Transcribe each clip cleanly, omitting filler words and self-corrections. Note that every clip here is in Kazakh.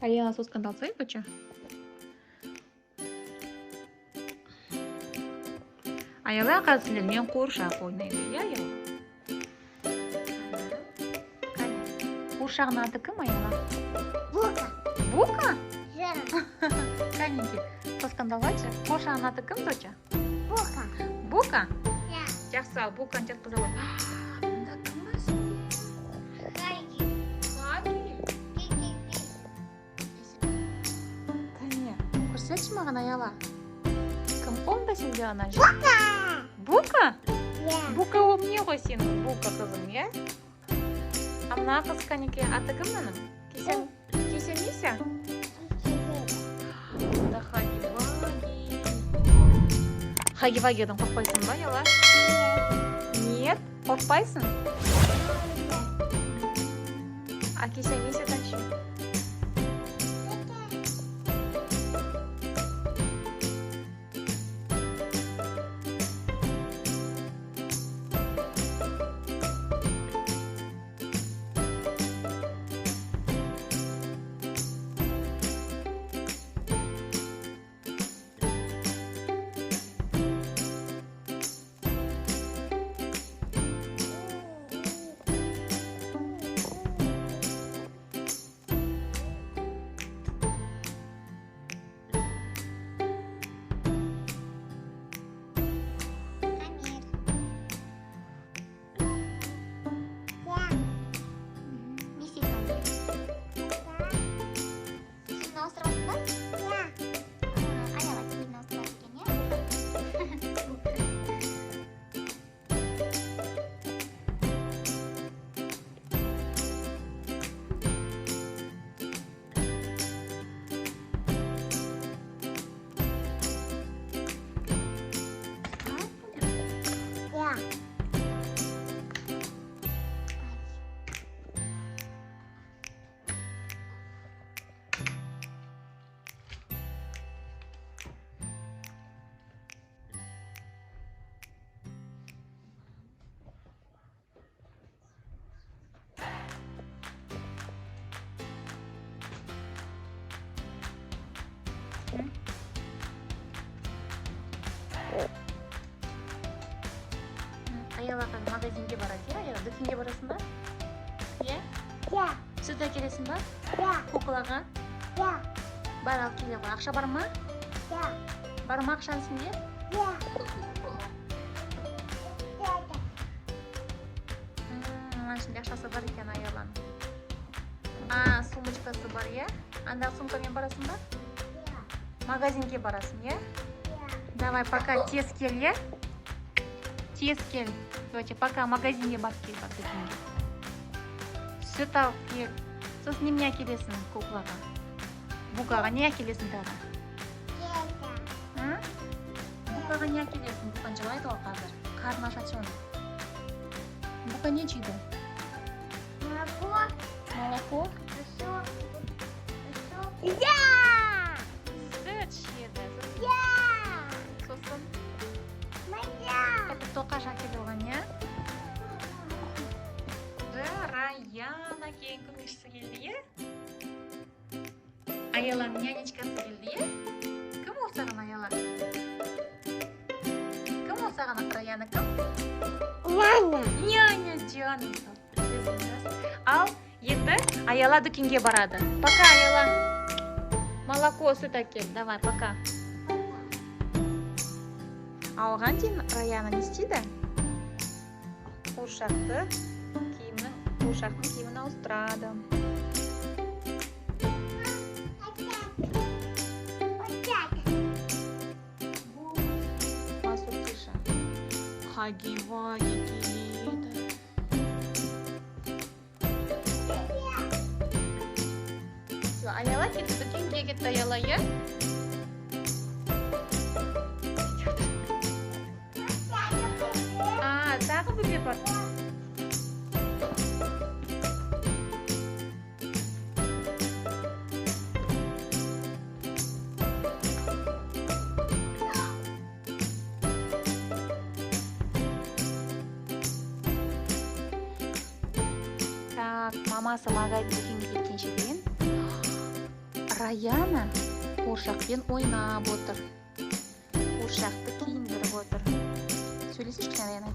Аяла соскандалсай бача. Аяла қазір мен қуыршақ ойнайды, иә, Аяла? Қуыршағының аты кім, Аяла? Бука. Бука? Да. Кәнеке, соскандалайчы. Қуыршағының аты кім, доча? Бука. Бука? Да. Жақсы, ал Буканы жатқыза алады. Мында кім бар сенде? Хайди. Хаги. Ки-ки-ки. Кәне, көрсетші маған, Аяла. Кім қолында сенде ана жер? Бука. Бука? Да. Бука ол не ғой сенің? Бука қызың, иә? А мына қыз Кәнеке аты кім мұның? Кесе Мися? Да Хаги-Ваги. Хаги-Вагидан қорқпайсың ба, Аяла? Нет, қорқпайсың? А Кесе Мисядан ше? Амир. Да. Миссис Амир. Сені островың ба? Да. Аяла сені остров екен, иә? Да. Аяла магазинге барады, иә? Аяла дүкенге барасың ба? Иә? Да. Сүт әкелесің ба? Да. Куклаға? Да. Бар алып келе ғой. Ақша бар ма? Да. Бар ма ақшаң сенде? Да. Да. Ана ішінде ақшасы бар екен Аяланың. А, сумочкасы бар, иә? Анда сумкамен барасың ба? Да. Магазинге барасың, иә? Да. Давай, пока тез кел, иә? Тез кел. Доча, пока магазинге барып кел, бар дүкенге. Сүт алып кел. Сосын неме әкелесің куклаға? Букаға не әкелесің тағы? Да. А? Букаға не әкелесің? Букан жылайды ғой қазір. Қарны ашады соны. Бука не жейді? Молоко. Молоко? Сок. Да. Сүт жеді. Да. Сосын Моя. это тоқаш әкеліп алған, иә? Раяна кейін көмекшісі келді, иә? Аяланың нянечкасы келді, иә? Кім ол саған, Аяла? Кім ол саған, Раяна, кім? Няня. Няня жаным. Ал енді Аяла дүкенге барады. Пока, Аяла. Молоко, сүт әкел. Давай, пока. Алған дейін Раяна не істейді? Қуыршақтың киімін ауыстырады. Масу тише. Хаги-Ваги келеді. Все, Аяла кетті, дүкенге кетті Аяла, иә? А, тағы бөбе бар. Так, мамасы магазинге кеткенше дейін Rayana qurshaqdan o'ynab o'tir. Qurshaqni kiyindirib o'tir. Söylesiz kichkina Rayana.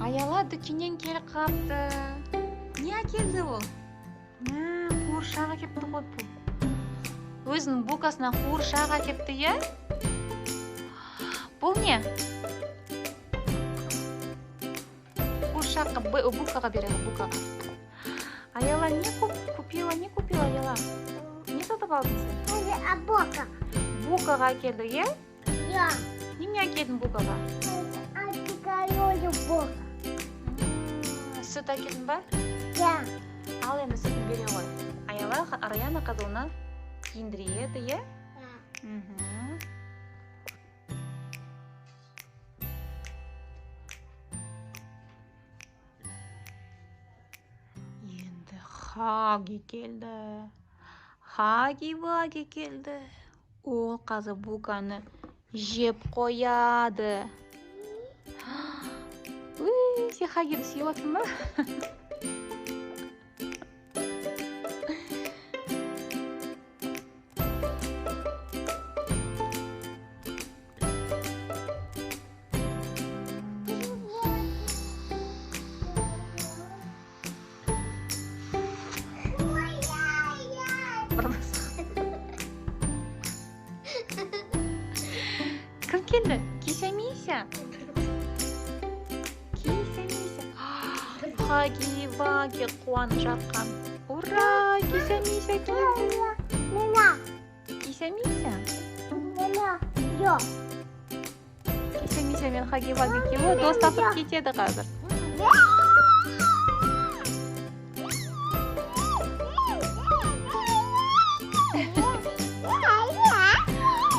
Ayollar dukandan kelib qolibdi. Niye keldi u? Qurshaq kelibdi qo'y bu. O'zining bukasidan qurshaq kelibdi-ya. Bu ne? Qurshaqqa bukaga beradi, bukaga. Ayollar ne kупила ayollar? Ne sotib oldingiz? Бока. Bukaga keldi, ya? Я. Nimaga kelding bukaga? Антикалёю бока. Süt akelding ba? Я. Al endi sütni bera qo'y. Ayollar Rayana qizini kiyindiradi, ya? Endi Hagi keldi. Hagi keldi. U qizi bukani jeb qo'yadi. Uy, sen Hagini sevyapsizmi? Kim keldi? Kisa-misa. Hagi quvonib жатқан. Ура! Kisa-misa keldi. Меня. Kisa-misa. Меня. Yo. Kisa-misa men Hagi keldi. Do'st topib ketadi hozir.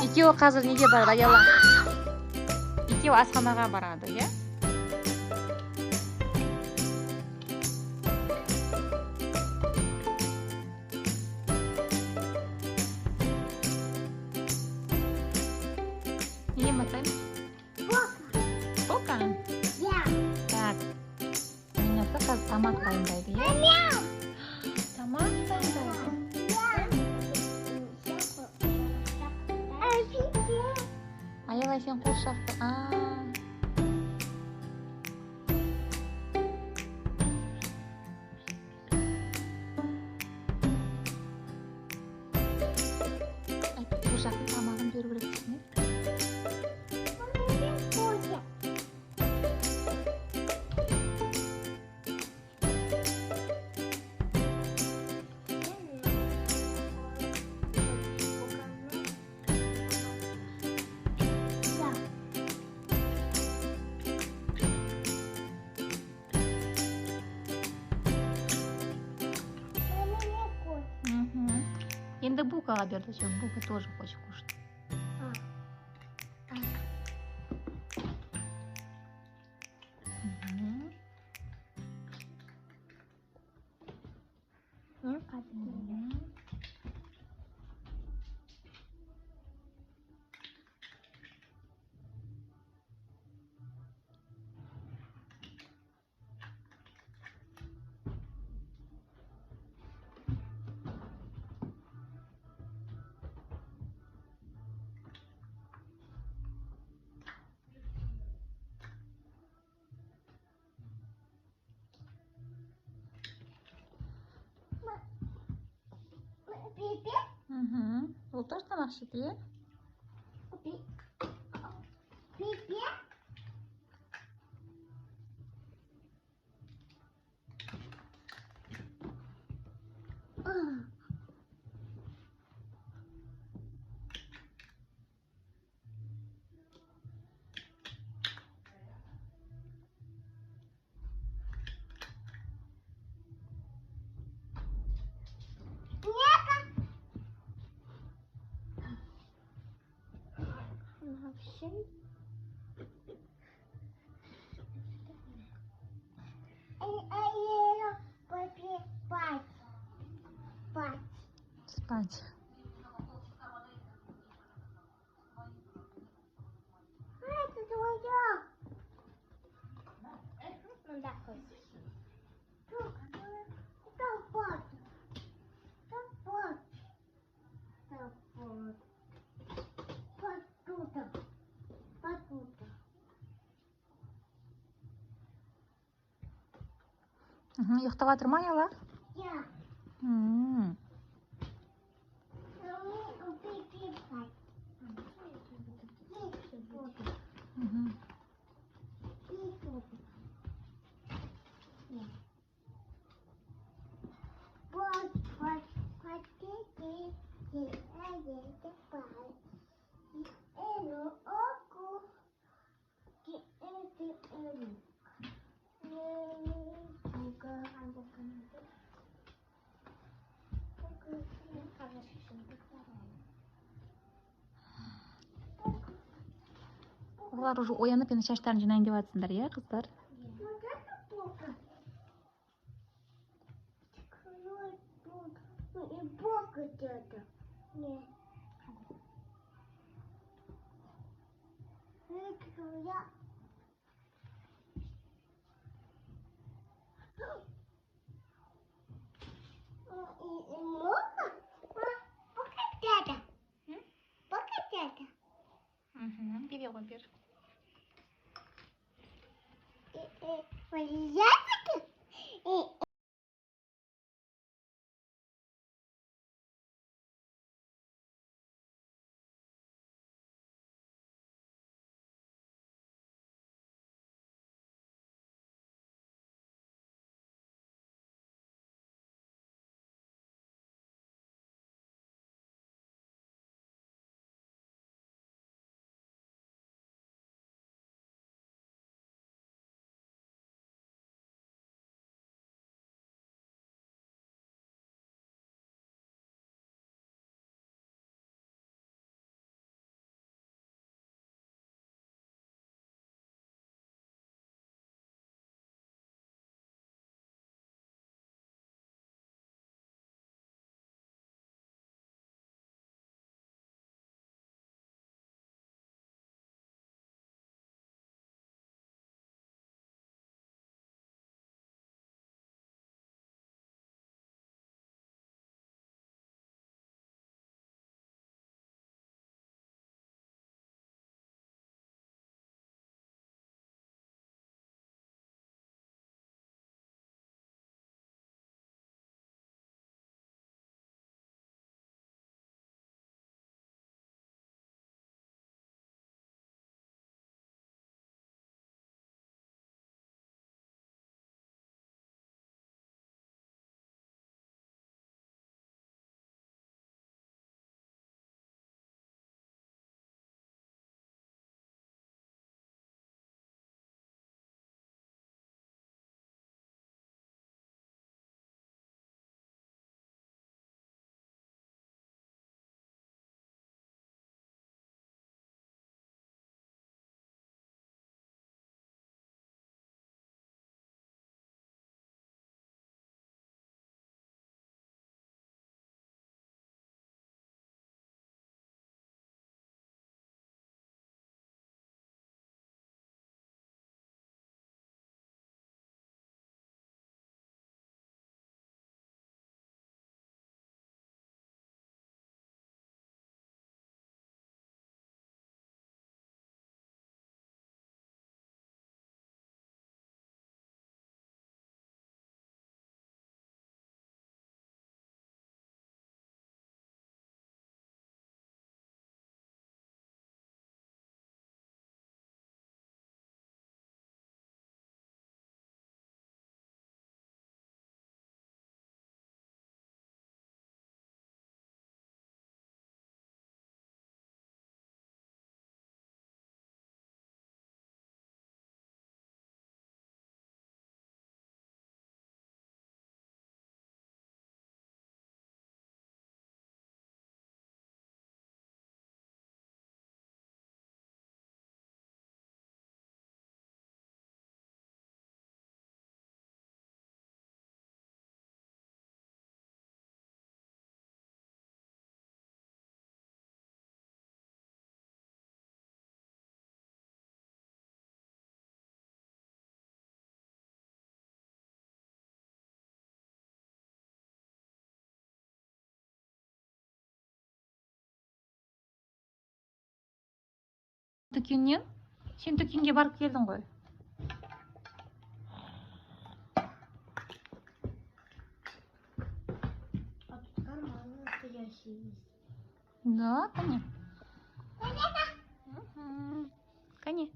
Ikkovi hozir nega boradi ayollar? Ikkovi asxonaga boradi, ya? Yemasin? Boka. Я. Так. Minatda qiz tomoq tayinlaydi, ya? Мяу. Tomoq tayinlaydi. Ayollar sen qurshaqni. Qurshaqni tomog'ini berib o'rgatishmi? Endi bukaga berdi, buka тоже хочет кушать. Ол тоже тамақ ішеді, иә? Пипи. Вообще. Спать. Это твоя. Ну да, хоть. Uxlayaptırma ayala? Ya. Hmm. Ular уже uyanıp yana şaşlarını jinayın deyatsınlar ya kızlar. Бери его, бери. Дүкеннен сен дүкенге барып келдің ғой. Да, кәне. Мгм. Кәне.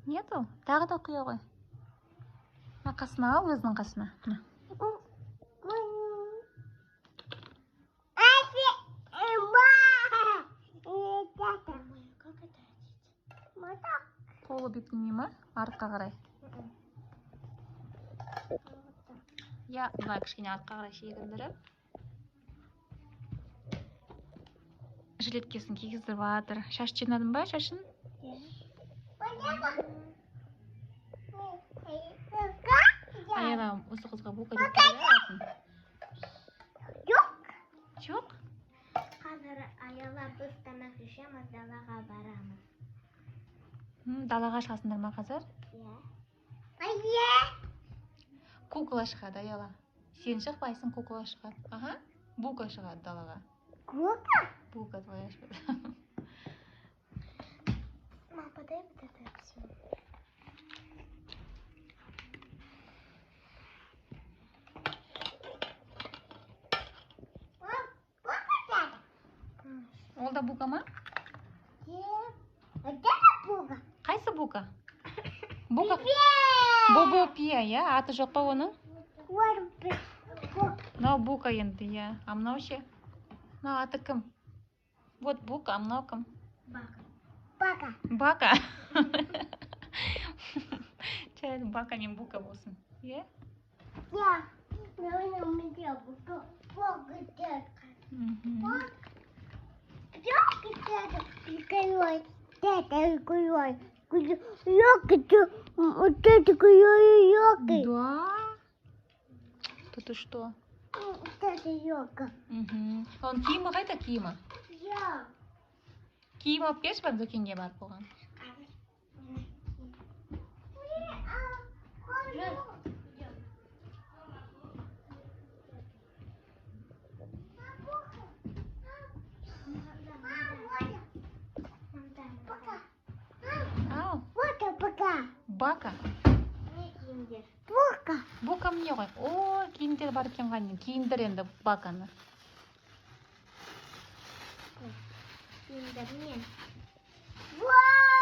Нету? Тағы да құя ғой. Мына қасына ал, өзінің қасына. Мына. Қолы бетіне ма? Артқа қарай. Я, былай кішкене артқа қарай шегіндіріп. Жилеткесін кигіздіріп жатыр. Шаш жинадың ба, шашын? Аяла осы қызға бука деп қояды. Жоқ? Қазір Аяла біз тамақ ішеміз, далаға барамыз. Далаға шығасыңдар ма қазір? Иә. Кукла шығады, Аяла. Сен шықпайсың, кукла шығады. Аха, бука шығады далаға. Кука? Бука твоя шығады. Мама, подай вот это все. Ол да бука ма? Это бука. Қайсы бука? Бука? Бобо пия, иә? Аты жоқ па оның? Мынау бука енді, иә. А мынау ше? Мынау аты кім? Вот бука, а мынау кім? Бака. Бака. Жарайды, бака не бука болсын. Иә? Я. Наверное, у меня бука. Бука детка. Да? То ты что? Он киімі қайда киімі? Киім алып берші бар дүкенге барып оған. Ау, бака. Бука мне ғой. О, киімдер бар екен ғанен. Киімдер енді баканы. Вау!